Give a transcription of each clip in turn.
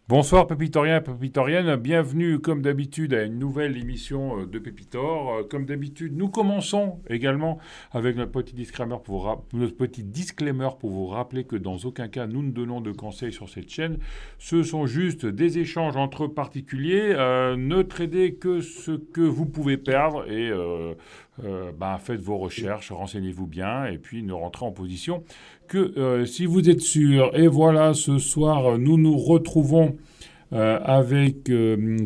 Bonsoir Pépitoriens et Pépitoriennes, bienvenue comme d'habitude à une nouvelle émission de Pépitor. Comme d'habitude, nous commençons également avec notre petit disclaimer pour vous rappeler que dans aucun cas nous ne donnons de conseils sur cette chaîne. Ce sont juste des échanges entre particuliers. Ne tradez que ce que vous pouvez perdre et faites vos recherches, renseignez-vous bien et puis ne rentrez en position que si vous êtes sûr. Et voilà, ce soir, nous nous retrouvons avec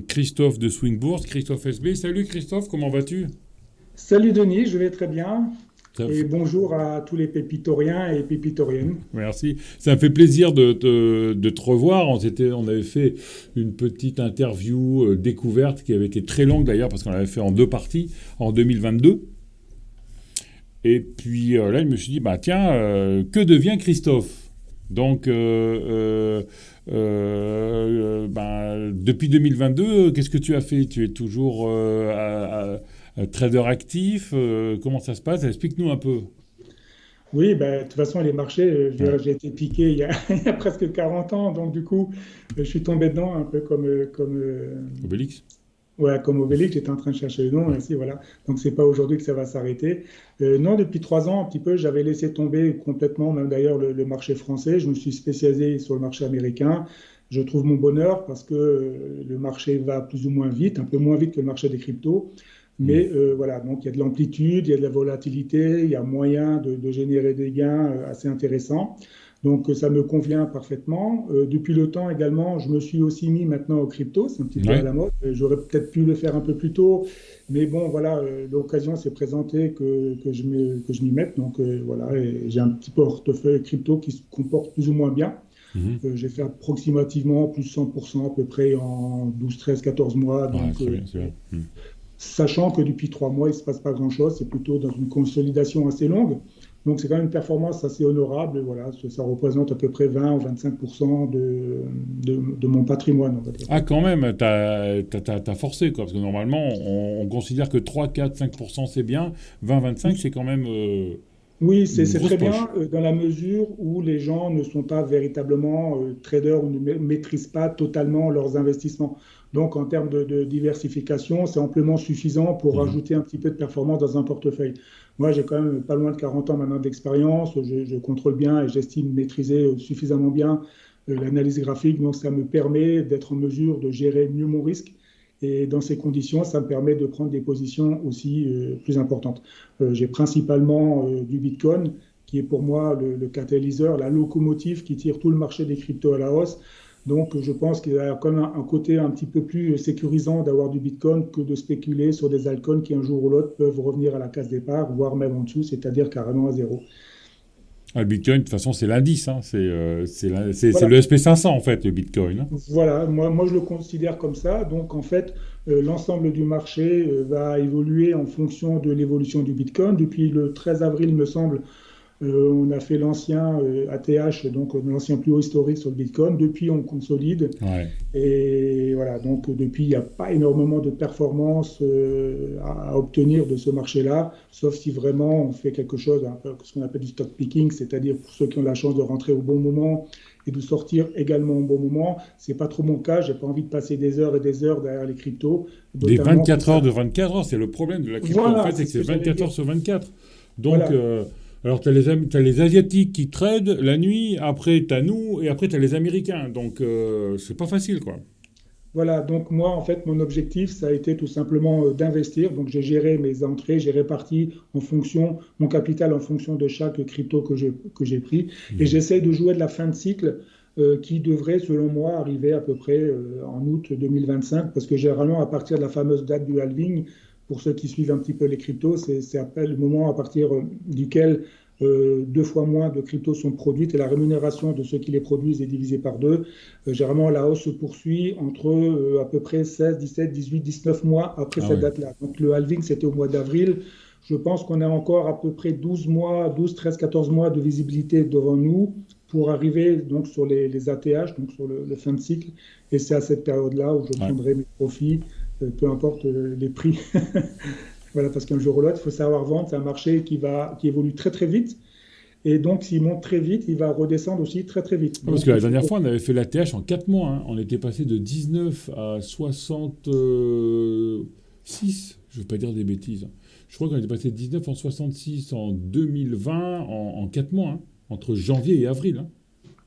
Christophe de Swing Bourse, Christophe SB. Salut Christophe, comment vas-tu? Salut Denis, je vais très bien. Ça Et fait- bonjour à tous les pépitoriens et pépitoriennes. Merci. Ça me fait plaisir de te revoir. On avait fait une petite interview découverte qui avait été très longue d'ailleurs parce qu'on l'avait fait en deux parties en 2022. Et puis là, je me suis dit, bah tiens, que devient Christophe? Donc, depuis 2022, qu'est-ce que tu as fait? Tu es toujours trader actif? Comment ça se passe? Explique-nous un peu. Oui, ben, de toute façon, les marchés, je Ouais. dirais, j'ai été piqué il y a presque 40 ans, donc du coup, je suis tombé dedans un peu Obélix? ouais, comme Obélix, j'étais en train de chercher le nom, Ouais. ainsi, voilà. Donc, c'est pas aujourd'hui que ça va s'arrêter. Non, depuis 3 ans, un petit peu, j'avais laissé tomber complètement, même d'ailleurs, le marché français. Je me suis spécialisé sur le marché américain. Je trouve mon bonheur parce que le marché va plus ou moins vite, un peu moins vite que le marché des cryptos. Mm. Mais voilà, donc il y a de l'amplitude, il y a de la volatilité, il y a moyen de générer des gains assez intéressants. Donc ça me convient parfaitement. Depuis le temps également, je me suis aussi mis maintenant au crypto, c'est un petit peu à Ouais. la mode. J'aurais peut-être pu le faire un peu plus tôt, mais bon, voilà, l'occasion s'est présentée que je m'y mette. Donc voilà, et j'ai un petit portefeuille crypto qui se comporte plus ou moins bien. Mhm. J'ai fait approximativement plus de 100% à peu près en 12, 13, 14 mois. Ouais, Donc très bien, c'est bien. Mm. sachant que depuis 3 mois, il ne se passe pas grand-chose, c'est plutôt dans une consolidation assez longue. Donc c'est quand même une performance assez honorable. Et voilà, ça représente à peu près 20 ou 25% de mon patrimoine, on va dire. Ah, quand même, t'as forcé, quoi. Parce que normalement, on considère que 3, 4, 5% c'est bien. 20, 25, c'est quand même Oui, une c'est grosse très bien poche. dans la mesure où les gens ne sont pas véritablement traders ou ne maîtrisent pas totalement leurs investissements. Donc, en termes de diversification, c'est amplement suffisant pour Mhm. rajouter un petit peu de performance dans un portefeuille. Moi, j'ai quand même pas loin de 40 ans maintenant d'expérience. Je contrôle bien et j'estime maîtriser suffisamment bien l'analyse graphique. Donc, ça me permet d'être en mesure de gérer mieux mon risque. Et dans ces conditions, ça me permet de prendre des positions aussi plus importantes. J'ai principalement du Bitcoin, qui est pour moi le catalyseur, la locomotive qui tire tout le marché des cryptos à la hausse. Donc, je pense qu'il y a quand même un côté un petit peu plus sécurisant d'avoir du Bitcoin que de spéculer sur des altcoins qui, un jour ou l'autre, peuvent revenir à la case départ, voire même en dessous, c'est-à-dire carrément à zéro. Ah, le Bitcoin, de toute façon, c'est l'indice, hein. C'est le Voilà. SP500, en fait, le Bitcoin, hein. Voilà, moi je le considère comme ça. Donc en fait, l'ensemble du marché va évoluer en fonction de l'évolution du Bitcoin. Depuis le 13 avril, il me semble, on a fait l'ancien ATH, donc l'ancien plus haut historique sur le Bitcoin. Depuis, on consolide. Ouais. Et voilà, donc depuis, il n'y a pas énormément de performance à obtenir de ce marché-là, sauf si vraiment on fait quelque chose, un peu ce qu'on appelle du stock picking, c'est-à-dire pour ceux qui ont la chance de rentrer au bon moment et de sortir également au bon moment. C'est pas trop mon cas, j'ai pas envie de passer des heures et des heures derrière les cryptos, Des notamment 24 heures consacrés. de 24 heures, c'est le problème de la crypto, en Voilà, fait, c'est c'est que ce c'est que j'allais 24 heures dire. sur 24. Donc, Voilà. alors, t'as les Asiatiques qui tradent la nuit, après, t'as nous, et après, t'as les Américains. Donc, c'est pas facile, quoi. Voilà, donc moi, en fait, mon objectif, ça a été tout simplement d'investir. Donc, j'ai géré mes entrées, j'ai réparti en fonction, mon capital en fonction de chaque crypto que j'ai pris. Et Mhm. j'essaie de jouer de la fin de cycle qui devrait, selon moi, arriver à peu près en août 2025, parce que généralement, à partir de la fameuse date du halving, pour ceux qui suivent un petit peu les cryptos, c'est après le moment à partir duquel 2 fois moins de cryptos sont produites et la rémunération de ceux qui les produisent est divisée par deux. Généralement, la hausse se poursuit entre à peu près 16, 17, 18, 19 mois après Ah cette ouais. date-là. Donc le halving, c'était au mois d'avril. Je pense qu'on a encore à peu près 12 mois, 12, 13, 14 mois de visibilité devant nous pour arriver donc sur les ATH, donc sur le fin de cycle. Et c'est à cette période-là où je Ouais. prendrai mes profits, peu importe les prix. Voilà, parce qu'un jour ou l'autre, il faut savoir vendre. C'est un marché qui évolue très très vite. Et donc, s'il monte très vite, il va redescendre aussi très très vite. Parce Donc, que la dernière fois, on avait fait l'ATH en 4 mois. Hein. On était passé de 19 à 66. Je ne veux pas dire des bêtises. Je crois qu'on était passé de 19 en 66 en 2020 en 4 mois, hein, entre janvier et avril. Hein.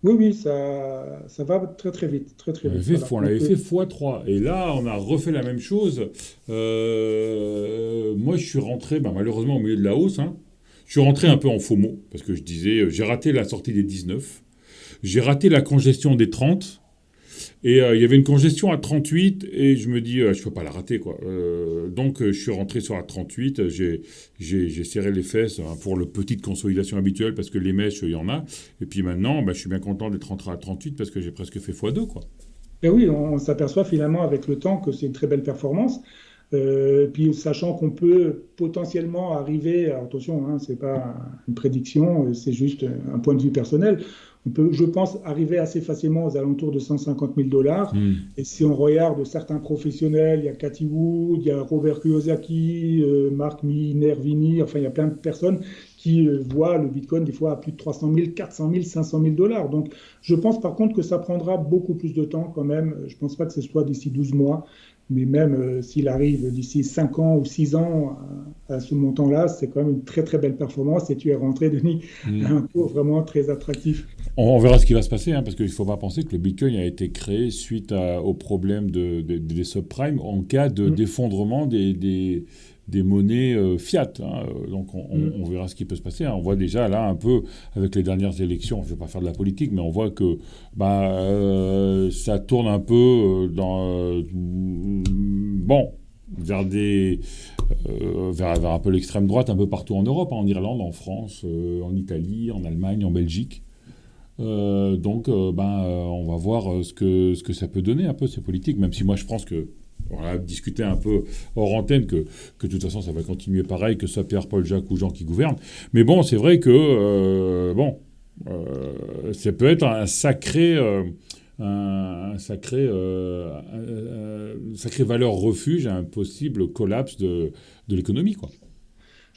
oui, oui, ça va très très vite, très très vite. Voilà. On Donc, l'avait fait x3. Et là, on a refait la même chose. Moi, je suis rentré, malheureusement, au milieu de la hausse. Hein. Je suis rentré un peu en FOMO, parce que je disais, j'ai raté la sortie des 19. J'ai raté la congestion des 30. Et il y avait une congestion à 38 et je me dis, je ne peux pas la rater, quoi. Donc, je suis rentré sur la 38, j'ai serré les fesses hein, pour le petite consolidation habituelle parce que les mèches, il y en a. Et puis maintenant, je suis bien content d'être rentré à 38 parce que j'ai presque fait x2, quoi. et oui, on s'aperçoit finalement avec le temps que c'est une très belle performance. Puis sachant qu'on peut potentiellement arriver, alors attention, hein, c'est pas une prédiction, c'est juste un point de vue personnel. On peut, je pense, arriver assez facilement aux alentours de 150 000 dollars. Hmm. Et si on regarde certains professionnels, il y a Cathy Wood, il y a Robert Kiyosaki, Marc Minervini, enfin il y a plein de personnes qui voient le Bitcoin des fois à plus de 300 000, 400 000, 500 000 dollars. Donc je pense par contre que ça prendra beaucoup plus de temps quand même. Je ne pense pas que ce soit d'ici 12 mois. Mais même s'il arrive d'ici 5 ans ou 6 ans à ce montant-là, c'est quand même une très très belle performance et tu es rentré, Denis, à un cours vraiment très attractif. On verra ce qui va se passer, hein, parce qu'il ne faut pas penser que le Bitcoin a été créé suite au problème des subprimes en cas d'effondrement des monnaies fiat. Hein. Donc on verra ce qui peut se passer. Hein. On voit déjà là un peu avec les dernières élections, je ne vais pas faire de la politique, mais on voit que ça tourne un peu vers un peu l'extrême droite un peu partout en Europe, hein, en Irlande, en France, en Italie, en Allemagne, en Belgique. On va voir ce que ça peut donner un peu ces politiques, même si moi je pense que on a discuté un peu hors antenne que de toute façon ça va continuer pareil, que ce soit Pierre, Paul, Jacques ou Jean qui gouvernent. Mais bon, c'est vrai que ça peut être un sacré valeur refuge à un possible collapse de l'économie, quoi.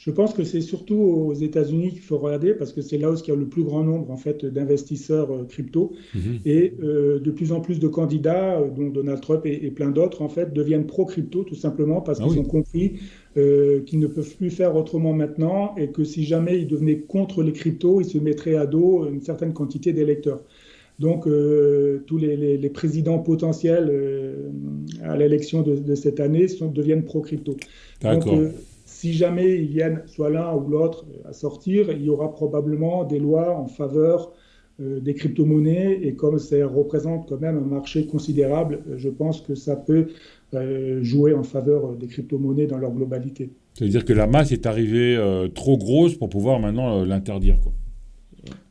Je pense que c'est surtout aux États-Unis qu'il faut regarder parce que c'est là où il y a le plus grand nombre en fait d'investisseurs crypto Mhm. et de plus en plus de candidats, dont Donald Trump et plein d'autres en fait, deviennent pro-crypto tout simplement parce Ah qu'ils oui. ont compris qu'ils ne peuvent plus faire autrement maintenant et que si jamais ils devenaient contre les cryptos, ils se mettraient à dos une certaine quantité d'électeurs. Donc, tous les présidents potentiels à l'élection de cette année deviennent pro-crypto. Donc, D'accord. si jamais ils viennent, soit l'un ou l'autre, à sortir, il y aura probablement des lois en faveur des crypto-monnaies. Et comme ça représente quand même un marché considérable, je pense que ça peut jouer en faveur des crypto-monnaies dans leur globalité. C'est-à-dire que la masse est arrivée trop grosse pour pouvoir maintenant l'interdire, quoi.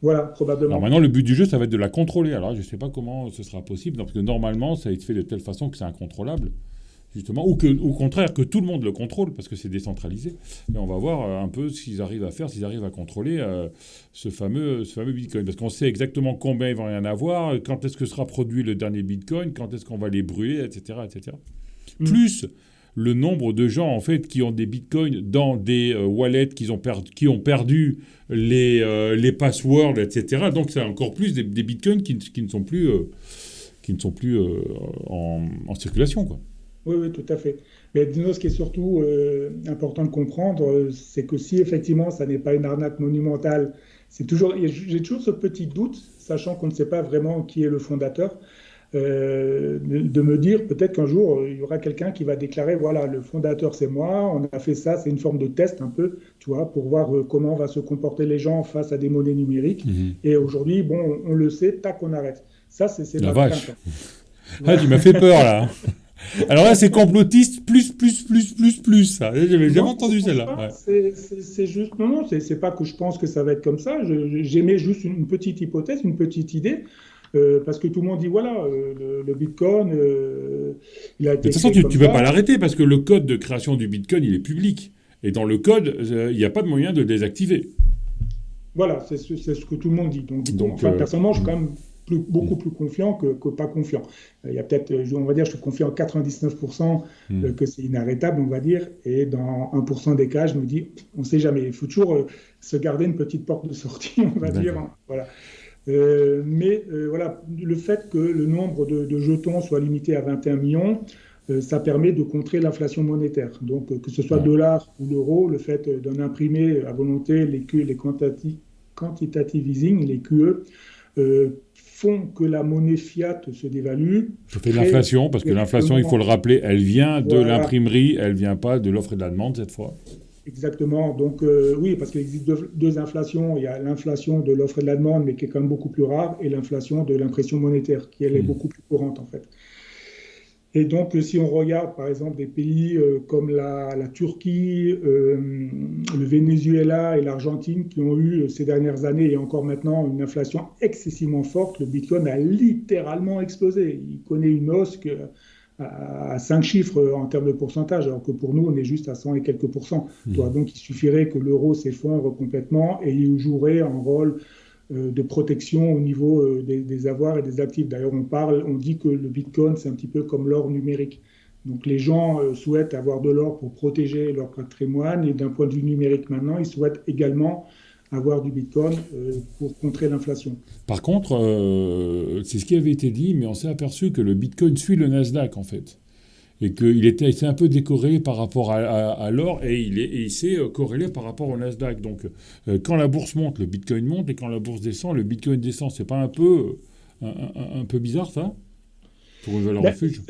Voilà, Alors probablement. maintenant, le but du jeu, ça va être de la contrôler. Alors, je ne sais pas comment ce sera possible, parce que normalement, ça a été fait de telle façon que c'est incontrôlable, justement, ou au contraire, que tout le monde le contrôle, parce que c'est décentralisé. Et on va voir un peu ce qu'ils arrivent à faire, s'ils arrivent à contrôler ce fameux Bitcoin. Parce qu'on sait exactement combien il va y en avoir, quand est-ce que sera produit le dernier Bitcoin, quand est-ce qu'on va les brûler, etc., etc. Mm. Plus le nombre de gens en fait qui ont des bitcoins dans des wallets qui ont perdu les passwords, etc. Donc c'est encore plus des bitcoins qui ne sont plus en circulation, quoi. Oui, oui, tout à fait. Mais dis-nous, ce qui est surtout important de comprendre, c'est que si effectivement ça n'est pas une arnaque monumentale, j'ai toujours ce petit doute, sachant qu'on ne sait pas vraiment qui est le fondateur, de me dire peut-être qu'un jour il y aura quelqu'un qui va déclarer, voilà, le fondateur c'est moi, on a fait ça, c'est une forme de test un peu, tu vois, pour voir comment va se comporter les gens face à des monnaies numériques. Mhm. Et aujourd'hui, bon, on le sait, tac, on arrête. Ça, c'est La ma vache. crainte. Ah, tu m'as fait peur là. Alors là, c'est complotiste plus. Ça. J'avais jamais Non, je entendu pense celle-là. pas. Ouais. C'est juste, non, non, c'est pas que je pense que ça va être comme ça. J'émets juste une petite hypothèse, une petite idée, parce que tout le monde dit voilà, le Bitcoin, il a De été toute façon, créé tu comme ne peux pas ça. l'arrêter parce que le code de création du Bitcoin, il est public. Et dans le code, il n'y a pas de moyen de le désactiver. Voilà, c'est ce que tout le monde dit. Donc, du coup, Donc, enfin, personnellement, je suis quand même beaucoup plus confiant que pas confiant. Il y a peut-être, on va dire, je suis confiant à 99% que c'est inarrêtable, on va dire, et dans 1% des cas, je me dis, on ne sait jamais. Il faut toujours se garder une petite porte de sortie, on va dire. Voilà. Voilà, le fait que le nombre de jetons soit limité à 21 millions, ça permet de contrer l'inflation monétaire. Donc, que ce soit le dollar ou l'euro, le fait d'en imprimer à volonté les quantitative easing, les QE, font que la monnaie fiat se dévalue. Ça fait l'inflation, parce que l'inflation, il faut le rappeler, elle vient de l'imprimerie, elle ne vient pas de l'offre et de la demande cette fois. Exactement. Donc, oui, parce qu'il existe deux inflations. Il y a l'inflation de l'offre et de la demande, mais qui est quand même beaucoup plus rare, et l'inflation de l'impression monétaire, qui elle est beaucoup plus courante en fait. Et donc, si on regarde par exemple des pays comme la Turquie, le Venezuela et l'Argentine qui ont eu ces dernières années et encore maintenant une inflation excessivement forte, le Bitcoin a littéralement explosé. Il connaît une hausse à 5 chiffres en termes de pourcentage, alors que pour nous, on est juste à 100 et quelques pourcents. Donc, il suffirait que l'euro s'effondre complètement et il jouerait un rôle de protection au niveau des avoirs et des actifs. D'ailleurs, on dit que le Bitcoin, c'est un petit peu comme l'or numérique. Donc, les gens souhaitent avoir de l'or pour protéger leur patrimoine, et d'un point de vue numérique maintenant, ils souhaitent également avoir du Bitcoin pour contrer l'inflation. Par contre, c'est ce qui avait été dit, mais on s'est aperçu que le Bitcoin suit le Nasdaq, en fait. Et qu'il s'est un peu décorrélé par rapport à l'or, et il s'est corrélé par rapport au Nasdaq. Donc, quand la bourse monte, le Bitcoin monte, et quand la bourse descend, le Bitcoin descend. C'est pas un peu bizarre, ça, pour une valeur refuge?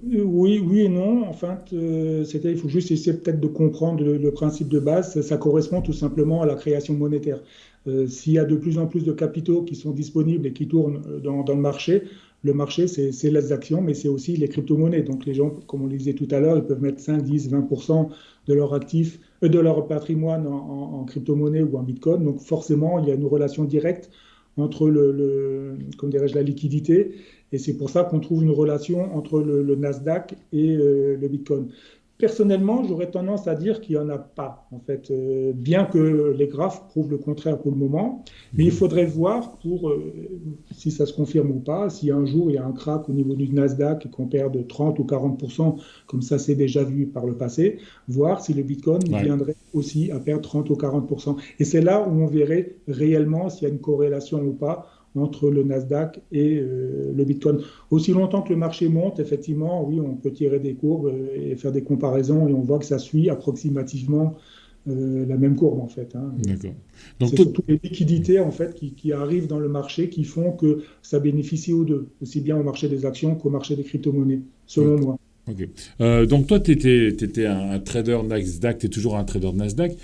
Oui et non. En fait, il faut juste essayer peut-être de comprendre le principe de base. Ça correspond tout simplement à la création monétaire. S'il y a de plus en plus de capitaux qui sont disponibles et qui tournent dans le marché, c'est les actions, mais c'est aussi les crypto-monnaies. Donc les gens, comme on le disait tout à l'heure, ils peuvent mettre 5, 10, 20% de leur actif, de leur patrimoine en crypto-monnaie ou en Bitcoin. Donc forcément, il y a une relation directe entre comme dirais-je, la liquidité. Et c'est pour ça qu'on trouve une relation entre le Nasdaq et le Bitcoin. Personnellement, j'aurais tendance à dire qu'il n'y en a pas, en fait, bien que les graphes prouvent le contraire pour le moment. Mais il faudrait voir si ça se confirme ou pas, si un jour il y a un crack au niveau du Nasdaq et qu'on perd de 30 ou 40%, comme ça c'est déjà vu par le passé, voir si le Bitcoin viendrait aussi à perdre 30 ou 40%. Et c'est là où on verrait réellement s'il y a une corrélation ou pas entre le Nasdaq et le Bitcoin. Aussi longtemps que le marché monte, effectivement, oui, on peut tirer des courbes et faire des comparaisons, et on voit que ça suit approximativement la même courbe, en fait. D'accord. Donc, c'est surtout les liquidités, en fait, qui arrivent dans le marché, qui font que ça bénéficie aux deux, aussi bien au marché des actions qu'au marché des crypto-monnaies, selon moi. Ok. Donc toi, tu étais un trader Nasdaq, tu es toujours un trader Nasdaq.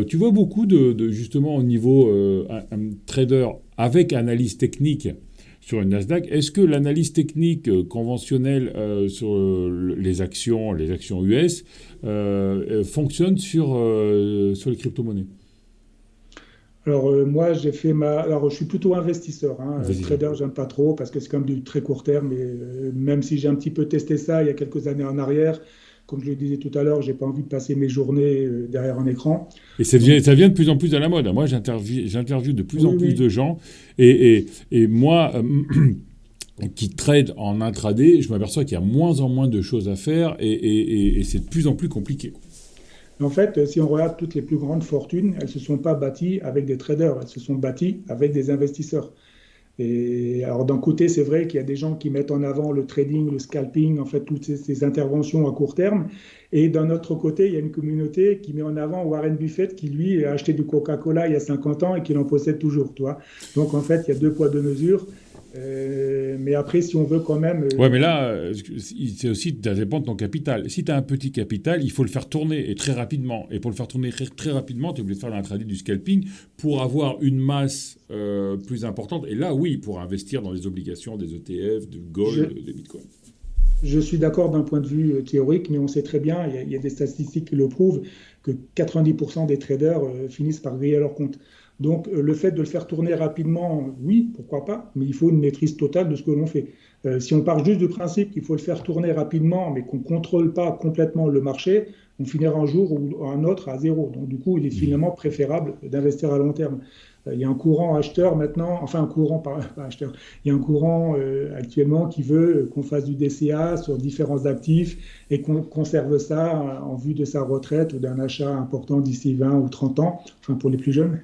Tu vois beaucoup justement au niveau un trader avec analyse technique sur une Nasdaq. Est-ce que l'analyse technique conventionnelle sur les actions US fonctionne sur les crypto-monnaies? Alors moi, Alors je suis plutôt investisseur. Trader, j'aime pas trop parce que c'est quand même du très court terme. Et même si j'ai un petit peu testé ça il y a quelques années en arrière, comme je le disais tout à l'heure, j'ai pas envie de passer mes journées derrière un écran. Et ça vient de plus en plus à la mode. Moi, j'interviewe de plus en plus de gens. Et moi, qui trade en intraday, je m'aperçois qu'il y a moins en moins de choses à faire et c'est de plus en plus compliqué. En fait, si on regarde toutes les plus grandes fortunes, elles ne se sont pas bâties avec des traders, elles se sont bâties avec des investisseurs. Et alors d'un côté, c'est vrai qu'il y a des gens qui mettent en avant le trading, le scalping, en fait, toutes ces interventions à court terme. Et d'un autre côté, il y a une communauté qui met en avant Warren Buffett, qui lui a acheté du Coca-Cola il y a 50 ans et qui l'en possède toujours, toi. Donc en fait, il y a deux poids, deux mesures. Mais après, si on veut quand même... Ouais, mais là, c'est aussi, ça dépend de ton capital. Si tu as un petit capital, il faut le faire tourner, et très rapidement. Et pour le faire tourner très rapidement, tu es obligé de faire l'intraday du scalping pour avoir une masse plus importante. Et là, oui, pour investir dans les obligations des ETF, du gold, des bitcoins. Je suis d'accord d'un point de vue théorique, mais on sait très bien, il y a des statistiques qui le prouvent, que 90% des traders finissent par griller leur compte. Donc, le fait de le faire tourner rapidement, oui, pourquoi pas, mais il faut une maîtrise totale de ce que l'on fait. Si on part juste du principe qu'il faut le faire tourner rapidement, mais qu'on ne contrôle pas complètement le marché, on finira un jour ou un autre à zéro. Donc, du coup, il est Mhm. finalement préférable d'investir à long terme. Il y a un courant acheteur maintenant, enfin un courant, pas acheteur, il y a un courant actuellement qui veut qu'on fasse du DCA sur différents actifs et qu'on conserve ça en vue de sa retraite ou d'un achat important d'ici 20 ou 30 ans, enfin pour les plus jeunes.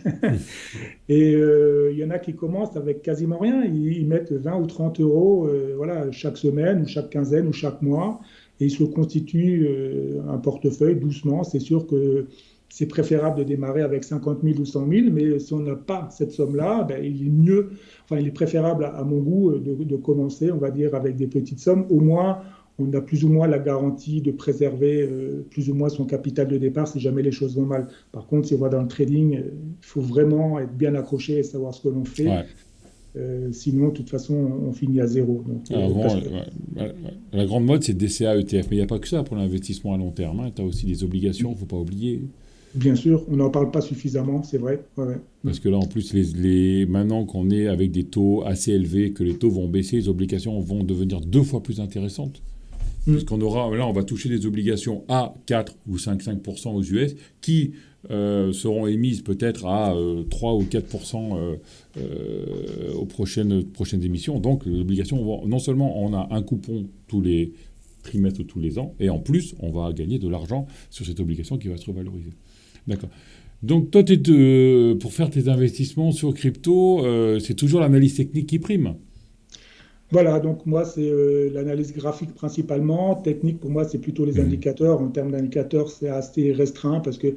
Et il y en a qui commencent avec quasiment rien. Ils mettent 20 ou 30 euros voilà, chaque semaine ou chaque quinzaine ou chaque mois et ils se constituent un portefeuille doucement. C'est sûr que c'est préférable de démarrer avec 50 000 ou 100 000, mais si on n'a pas cette somme-là, ben, il est mieux, enfin, il est préférable à mon goût de commencer, on va dire, avec des petites sommes. Au moins, on a plus ou moins la garantie de préserver plus ou moins son capital de départ si jamais les choses vont mal. Par contre, si on va dans le trading, il faut vraiment être bien accroché et savoir ce que l'on fait. Ouais. Sinon, de toute façon, on finit à zéro. Donc, Avant, parce que, la grande mode, c'est DCA, ETF. Mais il n'y a pas que ça pour l'investissement à long terme. Tu as aussi des obligations, il ne faut pas oublier. bien sûr, on n'en parle pas suffisamment, c'est vrai. Ouais, ouais. Parce que là, en plus, maintenant qu'on est avec des taux assez élevés, que les taux vont baisser, les obligations vont devenir 2 fois plus intéressantes. Mm. Puisqu'on aura, là, on va toucher des obligations à 4 ou 5% aux US qui seront émises peut-être à 3 ou 4% aux prochaines émissions. Donc, les obligations, non seulement on a un coupon tous les trimestres ou tous les ans, et en plus, on va gagner de l'argent sur cette obligation qui va se revaloriser. D'accord. Donc, toi, pour faire tes investissements sur crypto, c'est toujours l'analyse technique qui prime. Voilà, donc moi, c'est l'analyse graphique principalement. Technique, pour moi, c'est plutôt les Mhm. indicateurs. En termes d'indicateurs, c'est assez restreint parce que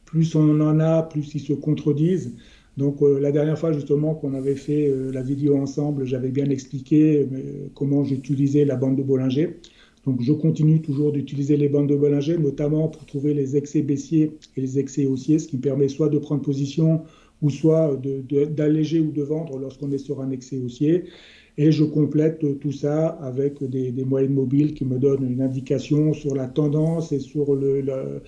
plus on en a, plus ils se contredisent. Donc, la dernière fois, justement, qu'on avait fait la vidéo ensemble, j'avais bien expliqué comment j'utilisais la bande de Bollinger. Donc, je continue toujours d'utiliser les bandes de Bollinger, notamment pour trouver les excès baissiers et les excès haussiers, ce qui me permet soit de prendre position ou soit d'alléger ou de vendre lorsqu'on est sur un excès haussier. Et je complète tout ça avec des moyennes mobiles qui me donnent une indication sur la tendance et sur le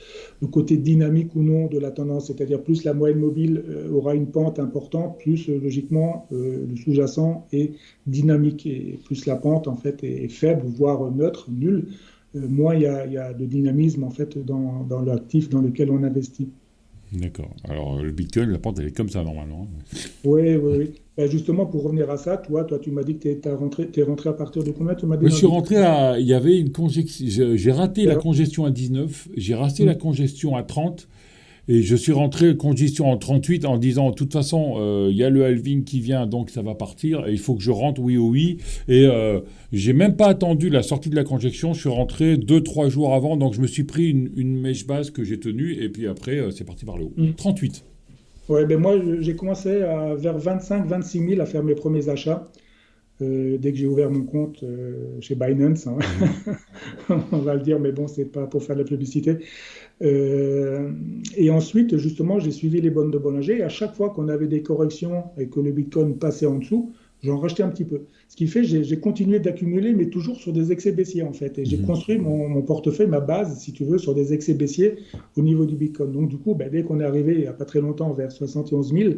côté dynamique ou non de la tendance. C'est-à-dire plus la moyenne mobile aura une pente importante, plus logiquement le sous-jacent est dynamique. Et plus la pente en fait est faible, voire neutre, nulle, moins il y a de dynamisme en fait dans l'actif dans lequel on investit. D'accord. Alors, le Bitcoin, la pente, elle est comme ça, normalement. Oui, oui, oui. Ben, justement, pour revenir à ça, toi, tu m'as dit que t'es rentré à partir de combien? Tu m'as dit Je dans le suis rentré Bitcoin? à. Il y avait une congestion. J'ai raté la Alors, congestion à 19, j'ai raté la hmm, congestion à 30, et je suis rentré congestion en 38 en disant, de toute façon, il y a le halving qui vient, donc ça va partir, et il faut que je rentre, oui ou oui. Et j'ai même pas attendu la sortie de la congestion, je suis rentré 2 3 jours avant, donc je me suis pris une mèche basse que j'ai tenue, et puis après, c'est parti par le haut. hmm. 38. Ouais, ben moi, j'ai commencé vers 25-26 000 à faire mes premiers achats dès que j'ai ouvert mon compte chez Binance, hein. Mhm. On va le dire, mais bon, c'est pas pour faire de la publicité. Et ensuite, justement, j'ai suivi les bonnes de Bollinger. Et à chaque fois qu'on avait des corrections et que le Bitcoin passait en dessous, j'en rachetais un petit peu. Ce qui fait que j'ai continué d'accumuler, mais toujours sur des excès baissiers, en fait. Et j'ai Mhm. construit mon portefeuille, ma base, si tu veux, sur des excès baissiers au niveau du Bitcoin. Donc, du coup, ben, dès qu'on est arrivé, il n'y a pas très longtemps, vers 71 000,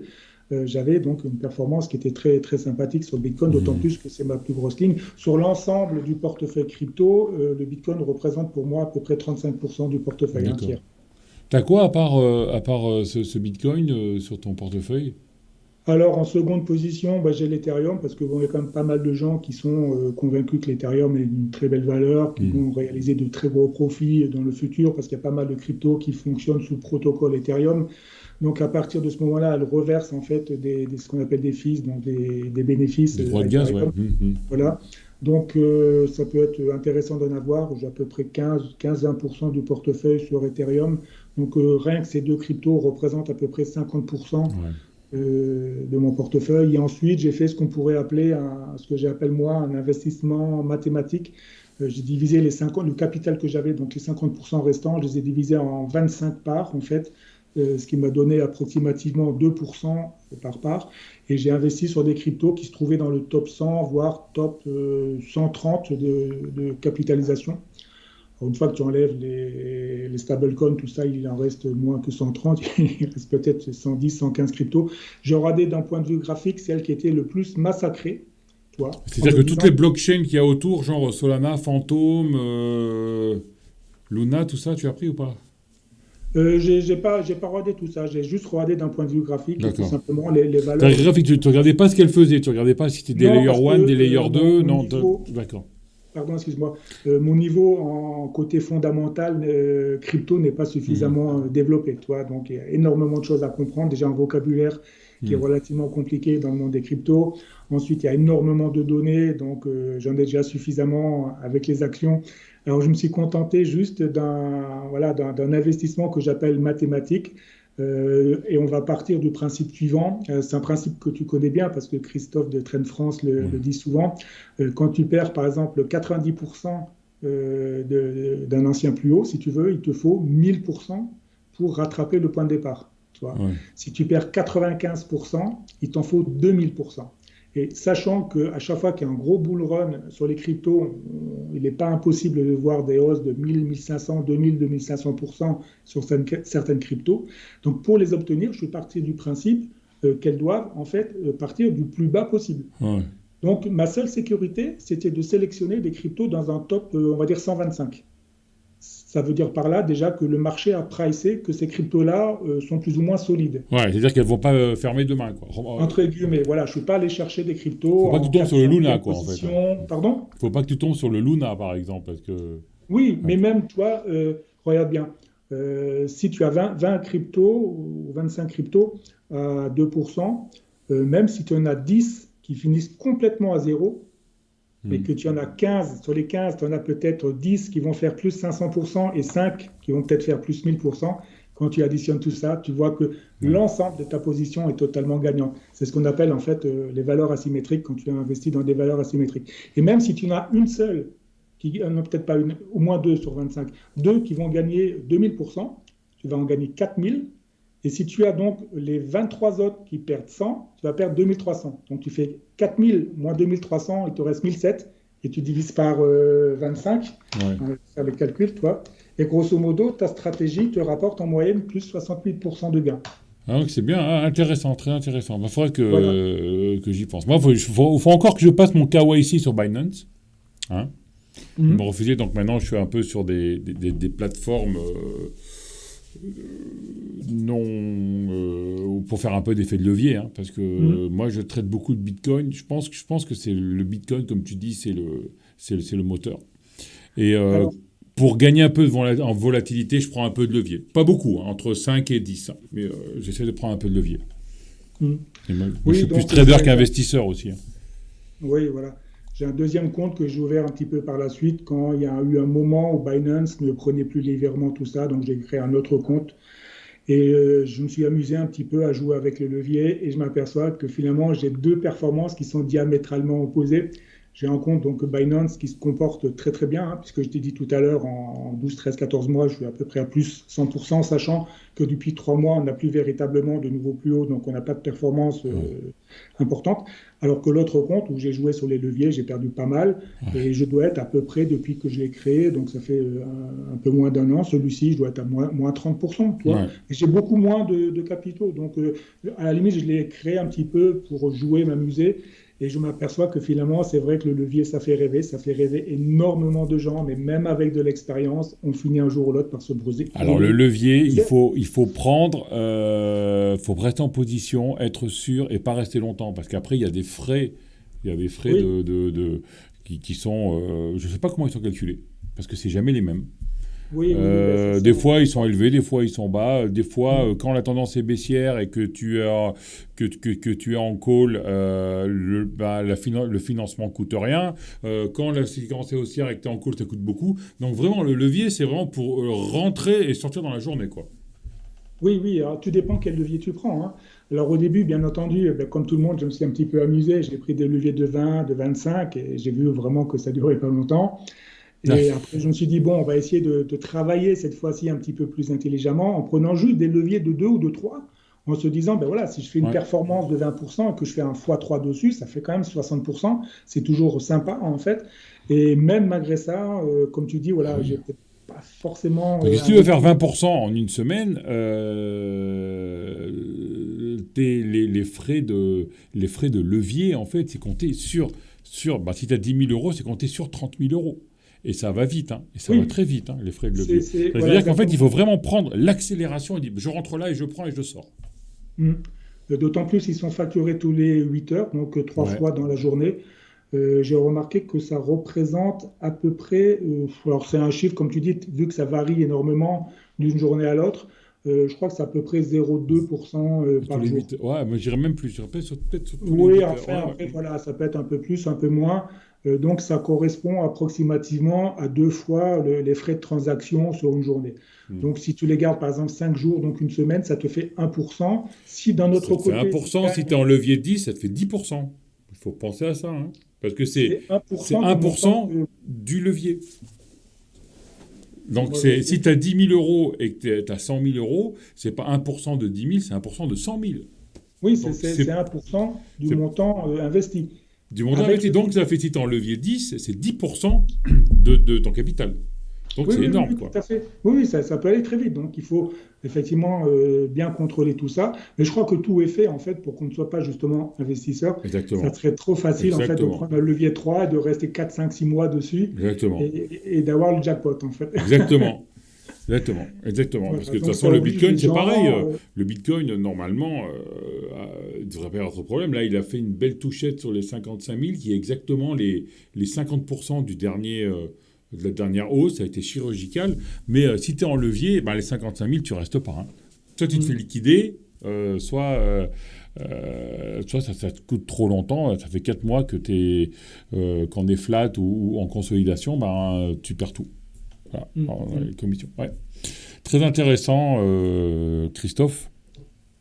j'avais donc une performance qui était très, très sympathique sur le Bitcoin, d'autant Mhm. plus que c'est ma plus grosse ligne. Sur l'ensemble du portefeuille crypto, le Bitcoin représente pour moi à peu près 35% du portefeuille, un D'accord. tiers. T'as quoi à part ce Bitcoin sur ton portefeuille? Alors, en seconde position, bah, j'ai l'Ethereum parce que bon, il y a quand même pas mal de gens qui sont convaincus que l'Ethereum est une très belle valeur, qui Mhm. vont réaliser de très gros profits dans le futur parce qu'il y a pas mal de cryptos qui fonctionnent sous le protocole Ethereum. Donc, à partir de ce moment-là, elle reverse en fait ce qu'on appelle des fees, donc des bénéfices Des droits à de gaz, ouais. Ethereum. Mhm. Voilà. Donc, ça peut être intéressant d'en avoir. J'ai à peu près 15-20% du portefeuille sur Ethereum. Donc, rien que ces deux cryptos représentent à peu près 50% Ouais. de mon portefeuille. Et ensuite, j'ai fait ce qu'on pourrait appeler, ce que j'appelle moi, un investissement mathématique. J'ai divisé le capital que j'avais, donc les 50% restants, je les ai divisés en 25 parts, en fait, ce qui m'a donné approximativement 2% par part. Et j'ai investi sur des cryptos qui se trouvaient dans le top 100, voire top 130 de capitalisation. Alors, une fois que tu enlèves les stablecoins, tout ça, il en reste moins que 130, il reste peut-être 110, 115 cryptos. J'ai regardé d'un point de vue graphique celle qui était le plus massacrée, toi, en C'est-à-dire me que toutes disant, les blockchains qu'il y a autour, genre Solana, Phantom, Luna, tout ça, tu as pris ou pas? j'ai pas regardé tout ça, j'ai juste regardé d'un point de vue graphique, tout D'accord. simplement les T'as valeurs. graphique, tu ne regardais pas ce qu'elle faisait, tu regardais pas si c'était des Non, layer parce que 1, des layer 2, mon non, niveau, d'accord. pardon, excuse-moi, mon niveau en côté fondamental crypto n'est pas Hmm, suffisamment développé, tu vois. Donc, il y a énormément de choses à comprendre. Déjà, un vocabulaire qui est hmm. relativement compliqué dans le monde des cryptos. Ensuite, il y a énormément de données, donc j'en ai déjà suffisamment avec les actions. Alors, je me suis contenté juste d'un investissement que j'appelle mathématique. Et on va partir du principe suivant. C'est un principe que tu connais bien parce que Christophe de Trend France le Ouais. dit souvent. Quand tu perds, par exemple, 90% d'un ancien plus haut, si tu veux, il te faut 1000% pour rattraper le point de départ. Tu vois. Ouais. Si tu perds 95%, il t'en faut 2000%. Et sachant qu'à chaque fois qu'il y a un gros bull run sur les cryptos, il n'est pas impossible de voir des hausses de 1000, 1500, 2000, 2500% sur certaines cryptos. Donc pour les obtenir, je suis parti du principe qu'elles doivent en fait partir du plus bas possible. Ouais. Donc, ma seule sécurité, c'était de sélectionner des cryptos dans un top, on va dire 125. Ça veut dire par là déjà que le marché a pricé que ces cryptos-là sont plus ou moins solides. Ouais, c'est-à-dire qu'elles vont pas fermer demain, quoi. Entre guillemets, voilà, je ne suis pas allé chercher des Faut cryptos pas que tu en tombes sur le 400e Luna, quoi, en fait, hein. position. Pardon? Faut pas que tu tombes sur le Luna, par exemple, parce que. Oui, Ouais. mais même, toi, regarde bien, si tu as 20 cryptos ou 25 cryptos à 2%, même si tu en as 10 qui finissent complètement à zéro, mais Hmm. que tu en as 15, sur les 15, tu en as peut-être 10 qui vont faire plus 500% et 5 qui vont peut-être faire plus 1000%. Quand tu additionnes tout ça, tu vois que Ouais. l'ensemble de ta position est totalement gagnant. C'est ce qu'on appelle en fait les valeurs asymétriques quand tu investis dans des valeurs asymétriques. Et même si tu en as une seule, non peut-être pas une, au moins deux sur 25, deux qui vont gagner 2000%, tu vas en gagner 4000. Et si tu as donc les 23 autres qui perdent 100, tu vas perdre 2300. Donc tu fais 4000 moins 2300, il te reste 1007 et tu divises par 25, Ouais. on va faire le calcul, toi. Et grosso modo, ta stratégie te rapporte en moyenne plus 68% de gains. Ah, donc c'est bien, hein, intéressant, très intéressant. Il faudrait Voilà. que j'y pense. Moi, faut encore que je passe mon KYC sur Binance. Hein. Ils m'ont Mhm. refusé, donc maintenant je suis un peu sur des plateformes non pour faire un peu d'effet de levier, hein, parce que Mhm. moi je traite beaucoup de Bitcoin. Je pense que c'est le Bitcoin, comme tu dis, c'est le moteur. Et Alors, pour gagner un peu en volatilité, je prends un peu de levier. Pas beaucoup, hein, entre 5 et 10, hein, mais j'essaie de prendre un peu de levier. mhm. Et moi, je Oui, suis plus donc trader qu'investisseur aussi, hein. oui, voilà. J'ai un deuxième compte que j'ai ouvert un petit peu par la suite quand il y a eu un moment où Binance ne prenait plus les virements, tout ça. Donc j'ai créé un autre compte. Et je me suis amusé un petit peu à jouer avec le levier et je m'aperçois que finalement, j'ai deux performances qui sont diamétralement opposées. J'ai un compte, donc Binance, qui se comporte très très bien, hein, puisque je t'ai dit tout à l'heure, en 12, 13, 14 mois, je suis à peu près à plus 100%, sachant que depuis 3 mois, on n'a plus véritablement de nouveau plus haut, donc on n'a pas de performance Ouais, importante. Alors que l'autre compte, où j'ai joué sur les leviers, j'ai perdu pas mal, ouais, et je dois être à peu près, depuis que je l'ai créé, donc ça fait un peu moins d'un an, celui-ci, je dois être à moins 30%, tu vois. ouais. Et j'ai beaucoup moins de capitaux, donc à la limite, je l'ai créé un petit peu pour jouer, m'amuser. Et je m'aperçois que finalement, c'est vrai que le levier, ça fait rêver énormément de gens, mais même avec de l'expérience, on finit un jour ou l'autre par se Alors le levier, briser. il faut prendre, faut rester en position, être sûr et pas rester longtemps, parce qu'après il y a des frais Oui, qui sont, je sais pas comment ils sont calculés, parce que c'est jamais les mêmes. oui, oui, oui, ben c'est ça. Des fois, ils sont élevés, des fois, ils sont bas. Des fois, Mm. quand la tendance est baissière et que que tu es en call, le financement coûte rien. Quand la séquence est haussière et que tu es en call, ça coûte beaucoup. Donc, vraiment, le levier, c'est vraiment pour rentrer et sortir dans la journée, quoi. Oui, oui, alors tout dépend quel levier tu prends, hein. Alors au début, bien entendu, ben, comme tout le monde, je me suis un petit peu amusé. J'ai pris des leviers de 20, de 25 et j'ai vu vraiment que ça durait pas longtemps. Et après, je me suis dit, bon, on va essayer de travailler cette fois-ci un petit peu plus intelligemment en prenant juste des leviers de 2 ou de 3, en se disant, ben voilà, si je fais une Ouais. performance de 20% et que je fais un x3 dessus, ça fait quand même 60%. C'est toujours sympa, en fait. Et même malgré ça, comme tu dis, voilà, j'ai peut-être pas forcément. Parce que si tu veux faire 20% en une semaine, les frais de levier, en fait, c'est compté si tu as 10 000 euros, c'est compté sur 30 000 euros. Et ça va vite, hein, et ça va Oui, très vite, hein, les frais de levier. voilà, C'est-à-dire qu'en fait, il exactement. faut vraiment prendre l'accélération et dire, je rentre là et je prends et je sors. Mm. D'autant plus, ils sont facturés tous les 8 heures, donc 3 fois Ouais. dans la journée. J'ai remarqué que ça représente à peu près, alors c'est un chiffre, comme tu dis, vu que ça varie énormément d'une journée à l'autre, je crois que c'est à peu près 0,2% Tous par les jour. 8 heures. Ouais, moi, j'irais même plus. J'irais peut-être sur tous les Oui, 8 heures. enfin, Ouais, après, ouais. voilà, ça peut être un peu plus, un peu moins. Donc, ça correspond approximativement à 2 fois les frais de transaction sur une journée. Hmm. Donc, si tu les gardes, par exemple, 5 jours, donc une semaine, ça te fait 1%. Si d'un Ça autre te fait côté, tu 1%. Si tu gagnes, es en levier 10, ça te fait 10%. Il faut penser à ça, hein. Parce que c'est c'est 1% du montant 1% que du levier. Donc, moi je si sais. tu as 10 000 euros et que tu as 100 000 euros, c'est pas 1% de 10 000, c'est 1% de 100 000. Oui, Donc, c'est 1% du c'est montant investi. du montant Avec investi. le Donc, levier. ça fait, si tu es en levier 10, c'est 10% de ton capital. Donc, Oui, c'est oui, oui, énorme, oui, quoi. tout à fait. Oui, oui, ça peut aller très vite. Donc, il faut effectivement bien contrôler tout ça. Mais je crois que tout est fait, en fait, pour qu'on ne soit pas justement investisseur. Ça Exactement. serait trop facile, en fait, de Exactement. prendre un levier 3 et de rester 4, 5, 6 mois dessus Exactement. et d'avoir le jackpot, en fait. Exactement. Exactement, exactement. Parce Voilà. que de toute Donc, façon, ça le oblige Bitcoin, les c'est pareil. gens. Le Bitcoin, normalement, ne devrait pas avoir de problème. Là, il a fait une belle touchette sur les 55 000, qui est exactement les 50% de la dernière hausse. Ça a été chirurgical. Mais si tu es en levier, ben, les 55 000, tu restes pas, hein. Soit tu te fais Mm. liquider, soit ça te coûte trop longtemps. Ça fait 4 mois que qu'en est flat ou en consolidation, ben, tu perds tout. Voilà, Mm. alors, Mm. les commissions. Ouais. Très intéressant, Christophe.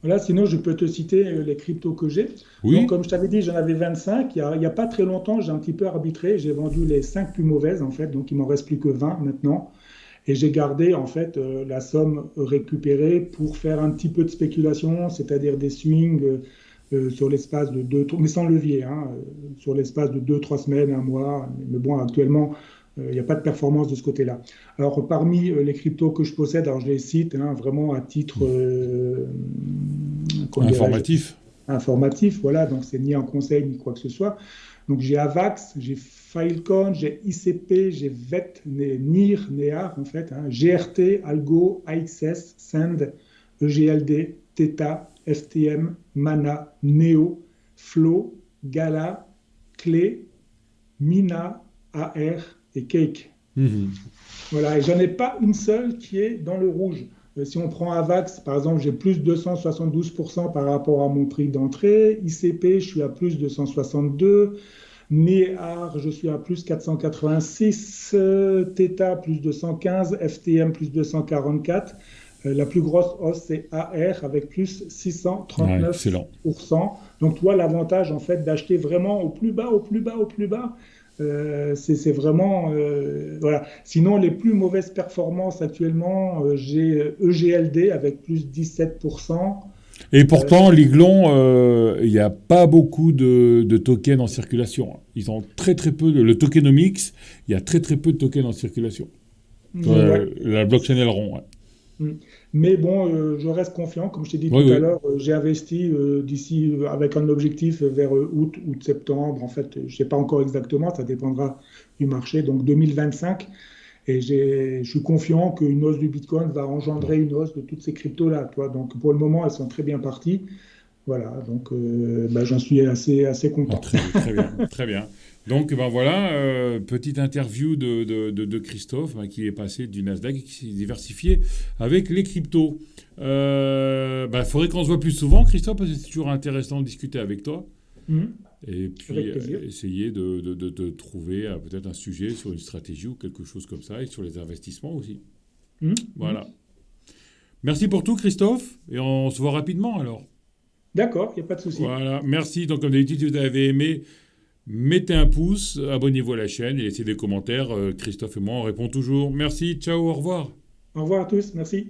Voilà, sinon, je peux te citer les cryptos que j'ai. Donc, Oui, comme je t'avais dit, j'en avais 25. Il y a pas très longtemps, j'ai un petit peu arbitré. J'ai vendu les 5 plus mauvaises, en fait. Donc, il m'en reste plus que 20 maintenant. Et j'ai gardé en fait la somme récupérée pour faire un petit peu de spéculation, c'est-à-dire des swings sur l'espace de mais sans levier, hein, sur l'espace de 2, 3 semaines, un mois. Mais bon, actuellement, il n'y a pas de performance de ce côté-là. Alors, parmi les cryptos que je possède, alors je les cite hein, vraiment à titre, comment dirais-je, informatif. informatif, voilà, donc c'est ni un conseil ni quoi que ce soit. Donc j'ai Avax, j'ai Filecoin, j'ai ICP, j'ai VET, NIR, NEAR en fait, hein, GRT, Algo, AXS, Send, EGLD, Theta, FTM, Mana, Neo, Flow, Gala, Clé, Mina, AR et Cake. Mhm. Voilà, et j'en ai pas une seule qui est dans le rouge. Si on prend Avax, par exemple, j'ai plus de 272% par rapport à mon prix d'entrée. ICP, je suis à plus de 162. NEAR, je suis à plus 486. Theta, plus 215. FTM, plus 244. La plus grosse hausse, c'est AR avec plus Ouais, excellent. 639%. Donc, tu vois l'avantage, en fait, d'acheter vraiment au plus bas, au plus bas, au plus bas. C'est vraiment. Voilà. Sinon, les plus mauvaises performances actuellement, j'ai EGLD avec plus 17%. Et Euh, pourtant, Liglon, il n'y a pas beaucoup de tokens en circulation. Ils ont très très peu le tokenomics, il y a très très peu de tokens en circulation. ouais. La blockchain Elrond, ouais. Mm. Mais bon, je reste confiant. Comme je t'ai dit Oui, tout à oui. l'heure, j'ai investi d'ici avec un objectif vers août-septembre. En fait, je ne sais pas encore exactement, ça dépendra du marché. Donc 2025. Et je suis confiant qu'une hausse du Bitcoin va Bon. engendrer une hausse de toutes ces cryptos-là, toi. Donc pour le moment, elles sont très bien parties. Voilà, donc bah, j'en suis assez Ah, content. très bien, très bien. Donc, ben voilà, petite interview de Christophe, ben, qui est passé du Nasdaq et qui s'est diversifié avec les cryptos. Ben, faudrait qu'on se voit plus souvent, Christophe, parce que c'est toujours intéressant de discuter avec toi. Mhm. Et puis, Avec plaisir. essayer de trouver peut-être un sujet sur une stratégie ou quelque chose comme ça, et sur les investissements aussi. Mhm. Voilà. Mhm. Merci pour tout, Christophe, et on se voit rapidement alors. D'accord, il n'y a pas de souci. Voilà, merci. Donc, comme d'habitude, si vous avez aimé, mettez un pouce, abonnez-vous à la chaîne et laissez des commentaires. Christophe et moi, on répond toujours. Merci, ciao, au revoir. Au revoir à tous, merci.